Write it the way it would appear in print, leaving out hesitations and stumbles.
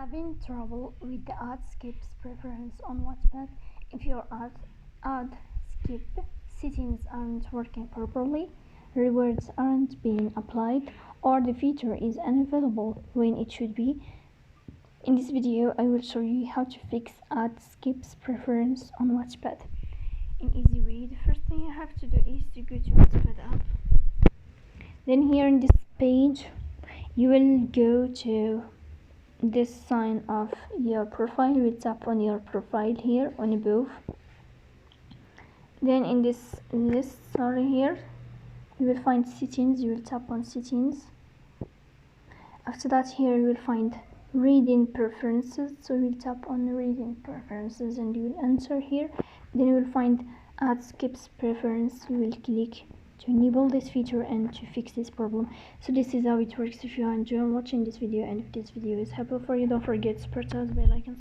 Having trouble with the add skips preference on Wattpad? If your add skip settings aren't working properly, rewards aren't being applied, or the feature is unavailable when it should be, in this video I will show you how to fix add skips preference on Wattpad. In easy way, the first thing you have to do is to go to Wattpad app. Then here in this page you will go to this sign of your profile. You will tap on your profile here on above. Then in this list here you will find settings. You will tap on settings. After that, here you will find reading preferences, so you will tap on reading preferences and you will enter here. Then you will find add skips preference. You will click to enable this feature and to fix this problem. So this is how it works. If you enjoy watching this video and if this video is helpful for you, don't forget to press the bell icon.